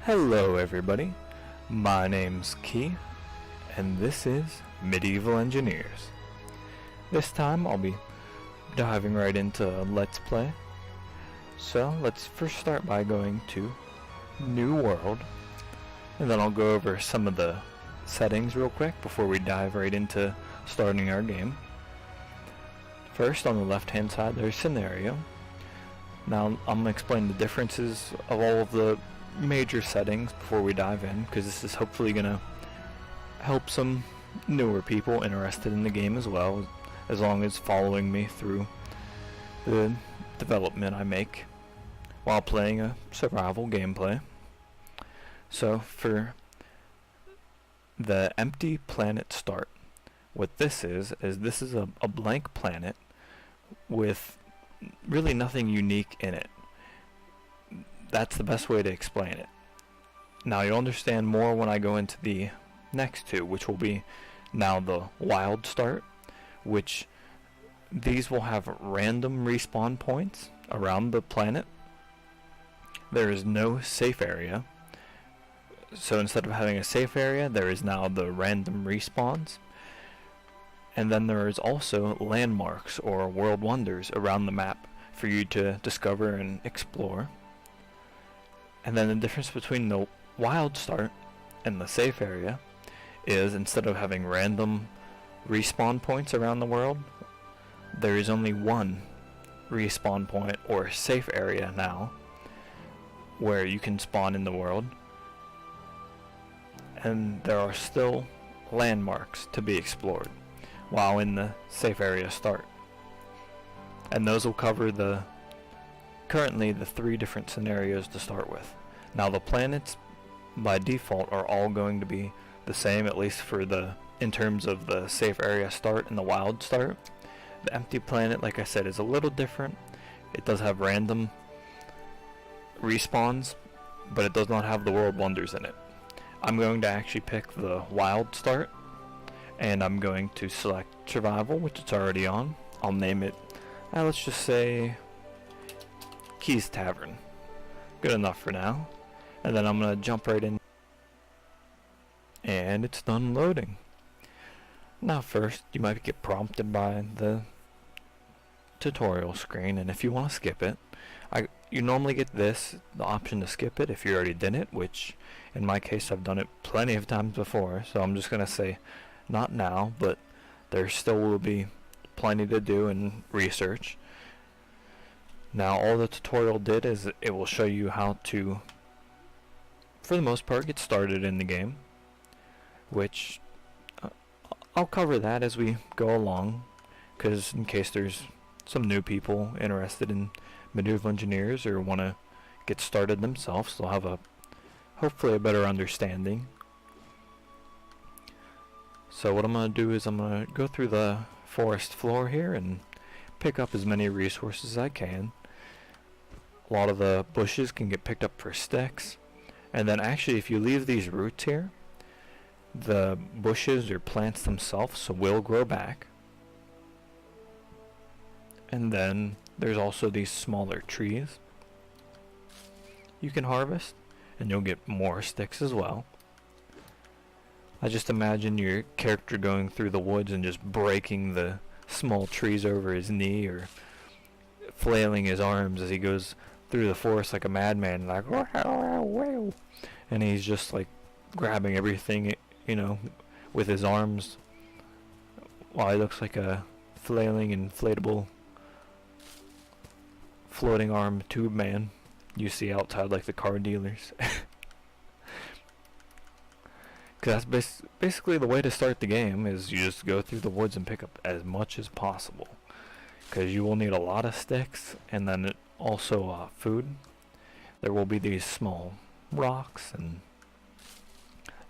Hello everybody, my name's Key, and this is Medieval Engineers. This time I'll be diving right into Let's Play. So let's first start by going to New World, and then I'll go over some of the settings real quick before we dive right into starting our game. First, on the left hand side there's Scenario. Now I'm going to explain the differences of all of the major settings before we dive in, because this is hopefully going to help some newer people interested in the game as well, as long as following me through the development I make while playing a survival gameplay. So for the empty planet start, what this is this is a blank planet with really nothing unique in it. That's the best way to explain it. Now you'll understand more when I go into the next two, which will be now the wild start, which these will have random respawn points around the planet. There is no safe area, so instead of having a safe area, there is now the random respawns. And then there is also landmarks or world wonders around the map for you to discover and explore. And then the difference between the wild start and the safe area is, instead of having random respawn points around the world, there is only one respawn point or safe area now where you can spawn in the world, and there are still landmarks to be explored while in the safe area start. And those will cover currently the three different scenarios to start with. Now the planets by default are all going to be the same, at least for in terms of the safe area start and the wild start. The empty planet, like I said, is a little different. It does have random respawns, but it does not have the world wonders in it. I'm going to actually pick the wild start, and I'm going to select survival, which it's already on. I'll name it, let's just say Key's Tavern. Good enough for now. And then I'm going to jump right in. And it's done loading. Now first, you might get prompted by the tutorial screen, and if you want to skip it, you normally get the option to skip it if you already did it, which in my case I've done it plenty of times before, so I'm just going to say not now, but there still will be plenty to do and research. Now all the tutorial did is it will show you how to, for the most part, get started in the game, which I'll cover that as we go along, because in case there's some new people interested in Medieval Engineers or want to get started themselves, they'll have hopefully a better understanding. So what I'm going to do is I'm going to go through the forest floor here and pick up as many resources as I can. A lot of the bushes can get picked up for sticks, and then actually if you leave these roots here, the bushes or plants themselves will grow back. And then there's also these smaller trees you can harvest, and you'll get more sticks as well. I just imagine your character going through the woods and just breaking the small trees over his knee, or flailing his arms as he goes through the forest like a madman, like, and he's just like grabbing everything, with his arms, while he looks like a flailing inflatable floating arm tube man you see outside like the car dealers. Because that's basically the way to start the game, is you just go through the woods and pick up as much as possible, because you will need a lot of sticks, and then also food. There will be these small rocks, and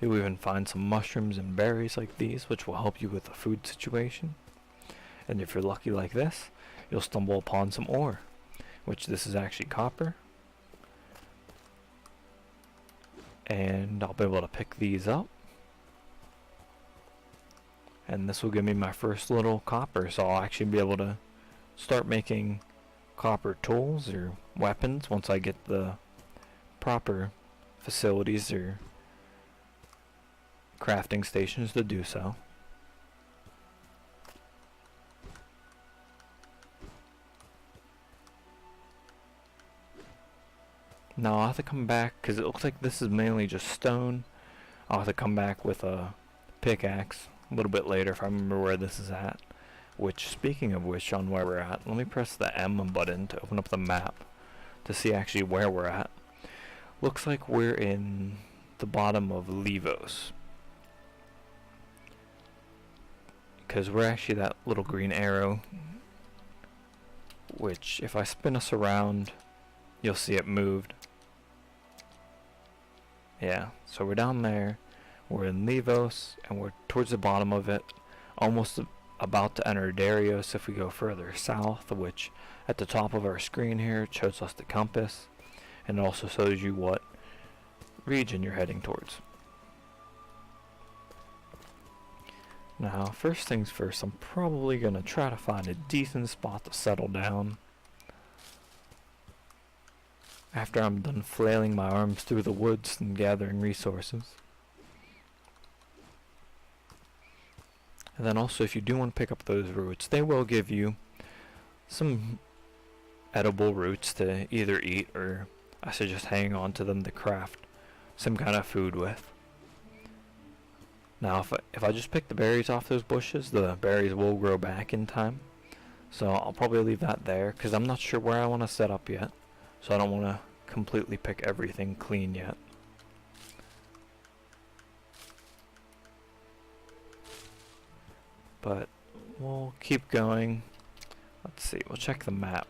you'll even find some mushrooms and berries like these, which will help you with the food situation. And if you're lucky like this, you'll stumble upon some ore, which this is actually copper. And I'll be able to pick these up, and this will give me my first little copper, so I'll actually be able to start making copper tools or weapons once I get the proper facilities or crafting stations to do so. Now I'll have to come back, because it looks like this is mainly just stone. I'll have to come back with a pickaxe a little bit later if I remember where this is at. Which, speaking of which, on where we're at, let me press the M button to open up the map to see actually where we're at. Looks like we're in the bottom of Levos, because we're actually that little green arrow, which if I spin us around, you'll see it moved. Yeah, so we're down there, we're in Levos, and we're towards the bottom of it, almost about to enter Darius if we go further south, which at the top of our screen here it shows us the compass, and it also shows you what region you're heading towards. Now, first things first, I'm probably going to try to find a decent spot to settle down after I'm done flailing my arms through the woods and gathering resources. And then also, if you do want to pick up those roots, they will give you some edible roots to either eat, or I suggest hanging on to them to craft some kind of food with. Now, if I just pick the berries off those bushes, the berries will grow back in time. So I'll probably leave that there, because I'm not sure where I want to set up yet. So I don't want to completely pick everything clean yet. But we'll keep going. Let's see, we'll check the map.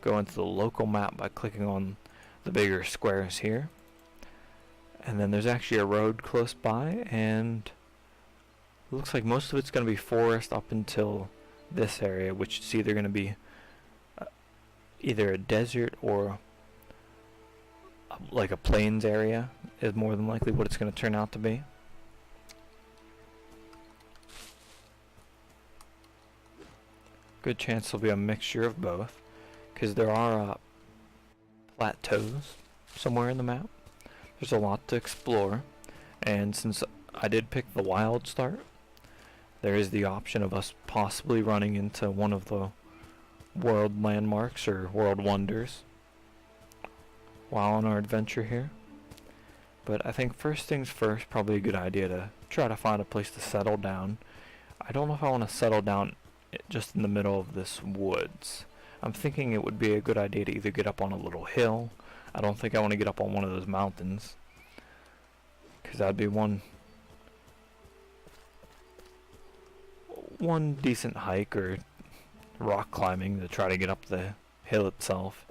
Go into the local map by clicking on the bigger squares here. And then there's actually a road close by, and it looks like most of it's going to be forest up until this area, which is either going to be either a desert or like a plains area, is more than likely what it's going to turn out to be. Good chance it'll be a mixture of both, because there are plateaus somewhere in the map. There's a lot to explore, and since I did pick the wild start, there is the option of us possibly running into one of the world landmarks or world wonders while on our adventure here. But I think first things first, probably a good idea to try to find a place to settle down. I don't know if I want to settle down just in the middle of this woods. I'm thinking it would be a good idea to either get up on a little hill. I don't think I want to get up on one of those mountains, because that'd be one decent hike or rock climbing to try to get up the hill itself,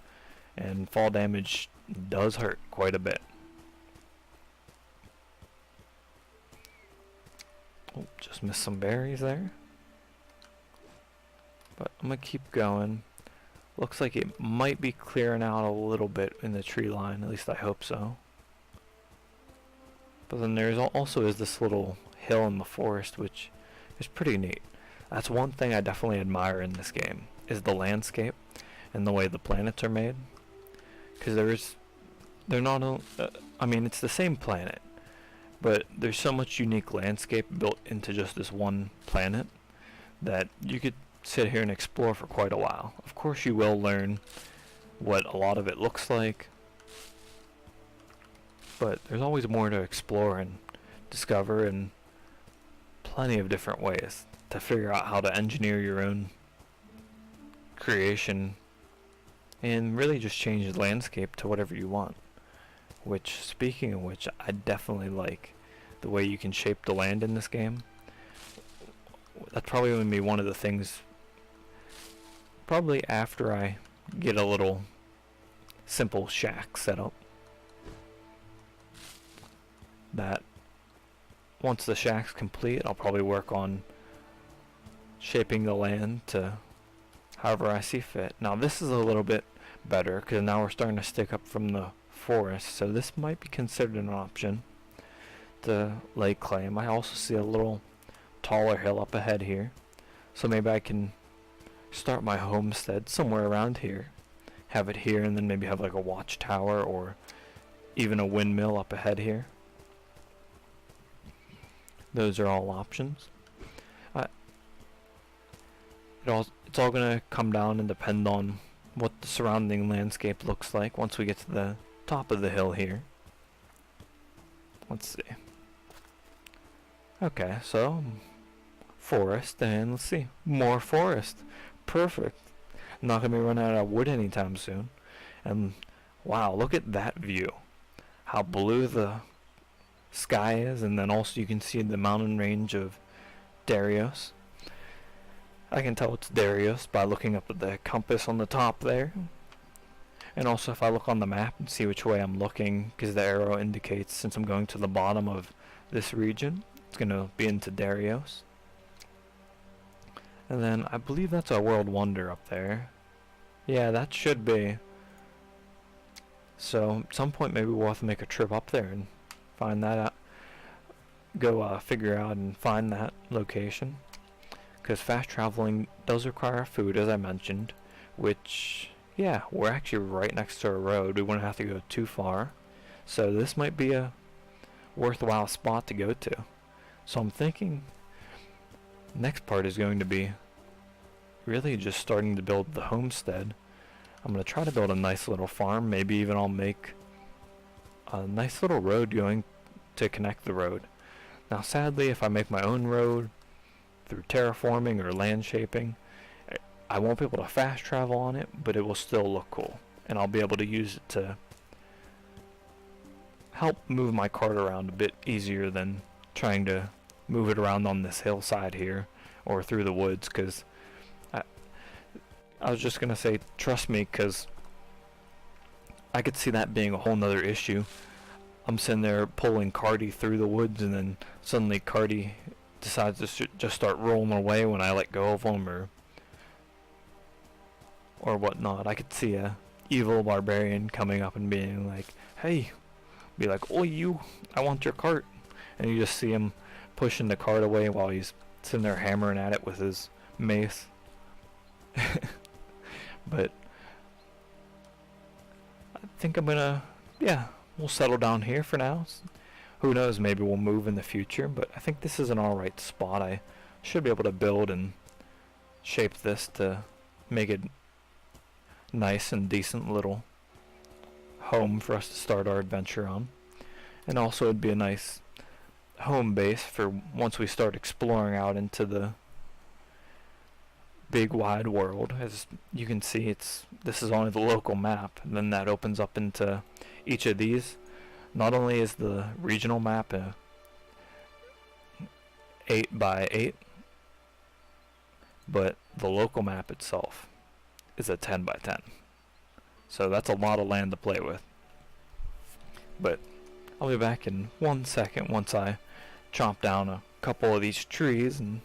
and fall damage does hurt quite a bit. Oh, just missed some berries there. But I'm going to keep going. Looks like it might be clearing out a little bit in the tree line, at least I hope so. But then there's also is this little hill in the forest, which is pretty neat. That's one thing I definitely admire in this game, is the landscape and the way the planets are made. Because they're not, I mean, it's the same planet, but there's so much unique landscape built into just this one planet that you could sit here and explore for quite a while. Of course you will learn what a lot of it looks like, but there's always more to explore and discover, and plenty of different ways to figure out how to engineer your own creation and really just change the landscape to whatever you want. Which, speaking of which, I definitely like the way you can shape the land in this game. That's probably going to be one of the things, probably after I get a little simple shack set up, that once the shack's complete, I'll probably work on shaping the land to however I see fit. Now this is a little bit better, because now we're starting to stick up from the forest, so this might be considered an option to lay claim. I also see a little taller hill up ahead here, so maybe I can start my homestead somewhere around here, have it here, and then maybe have like a watchtower or even a windmill up ahead here. Those are all options. It's all gonna come down and depend on what the surrounding landscape looks like once we get to the top of the hill here. Let's see. Okay, so forest, and let's see, more forest. Perfect. Not gonna be running out of wood anytime soon. And wow, look at that view. How blue the sky is, and then also you can see the mountain range of Darius. I can tell it's Darius by looking up at the compass on the top there. And also if I look on the map and see which way I'm looking, because the arrow indicates since I'm going to the bottom of this region, it's going to be into Darius. And then I believe that's our world wonder up there. Yeah, that should be. So at some point maybe we'll have to make a trip up there and find that out. Go figure out and find that location. Because fast traveling does require food, as I mentioned, which, yeah, we're actually right next to a road. We wouldn't have to go too far. So this might be a worthwhile spot to go to. So I'm thinking next part is going to be really just starting to build the homestead. I'm going to try to build a nice little farm. Maybe even I'll make a nice little road going to connect the road. Now sadly, if I make my own road through terraforming or land shaping, I won't be able to fast travel on it, but it will still look cool. And I'll be able to use it to help move my cart around a bit easier than trying to move it around on this hillside here or through the woods, because I was just going to say, trust me, because I could see that being a whole nother issue. I'm sitting there pulling Cardi through the woods, and then suddenly Cardi decides to just start rolling away when I let go of him or whatnot. I could see a evil barbarian coming up and being like, hey, be like, oh, you, I want your cart. And you just see him pushing the cart away while he's sitting there hammering at it with his mace. But I think I'm gonna, yeah, we'll settle down here for now. Who knows, maybe we'll move in the future, but I think this is an alright spot. I should be able to build and shape this to make it nice and decent little home for us to start our adventure on. And also it'd be a nice home base for once we start exploring out into the big wide world. As you can see, this is only the local map, and then that opens up into each of these. Not only is the regional map a 8x8, but the local map itself is a 10x10. So that's a lot of land to play with. But I'll be back in 1 second once I chop down a couple of these trees and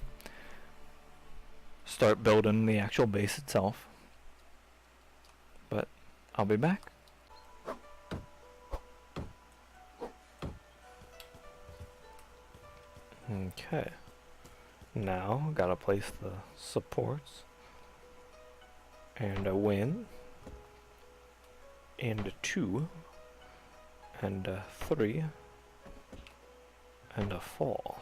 start building the actual base itself. But I'll be back. Okay, now gotta place the supports and a win and a 2 and a 3 and a 4.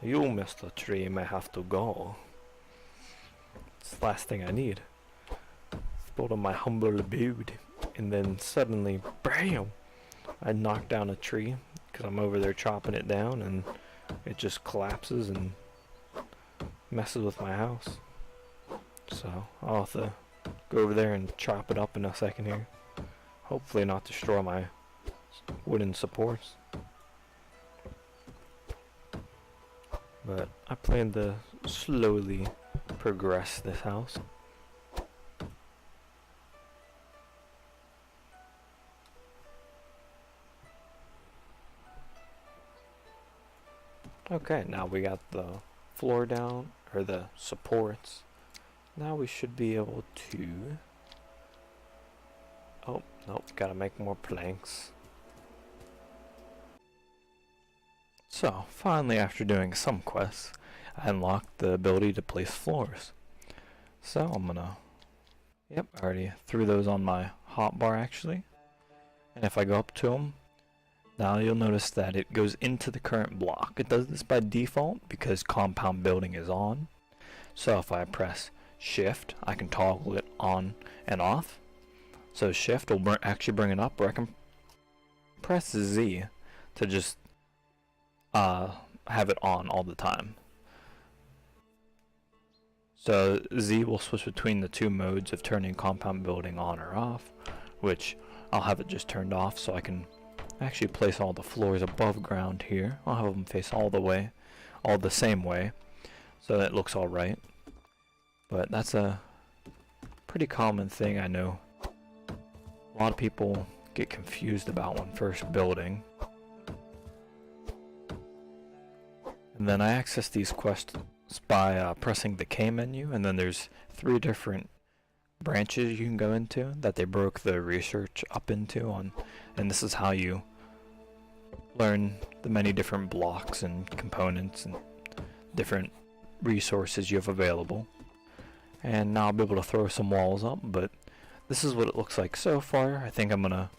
You, Mr. Tree, may have to go. It's the last thing I need. Building my humble abode, and then suddenly, BAM! I knock down a tree because I'm over there chopping it down, and it just collapses and messes with my house. So I'll have to go over there and chop it up in a second here. Hopefully not destroy my wooden supports. But I plan to slowly progress this house. Okay, now we got the floor down, or the supports. Now we should be able to... Oh, nope, gotta make more planks. So, finally after doing some quests, I unlocked the ability to place floors. So I'm gonna... Yep, I already threw those on my hotbar actually. And if I go up to them, now you'll notice that it goes into the current block. It does this by default because compound building is on. So if I press shift, I can toggle it on and off. So shift will actually bring it up, or I can press Z to just have it on all the time. So Z will switch between the two modes of turning compound building on or off, which I'll have it just turned off so I can actually place all the floors above ground here. I'll have them face all the same way, so that it looks alright. But that's a pretty common thing. I know a lot of people get confused about when first building. And then I access these quests by pressing the K menu, and then there's 3 different branches you can go into that they broke the research up into and this is how you learn the many different blocks and components and different resources you have available. And now I'll be able to throw some walls up, but this is what it looks like so far. I think I'm gonna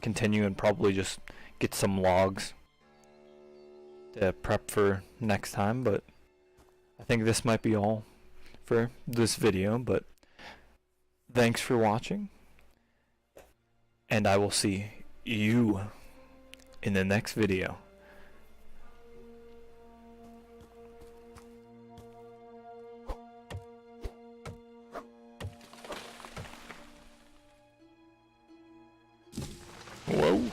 continue and probably just get some logs to prep for next time, but I think this might be all for this video. But thanks for watching, and I will see you in the next video. Whoa.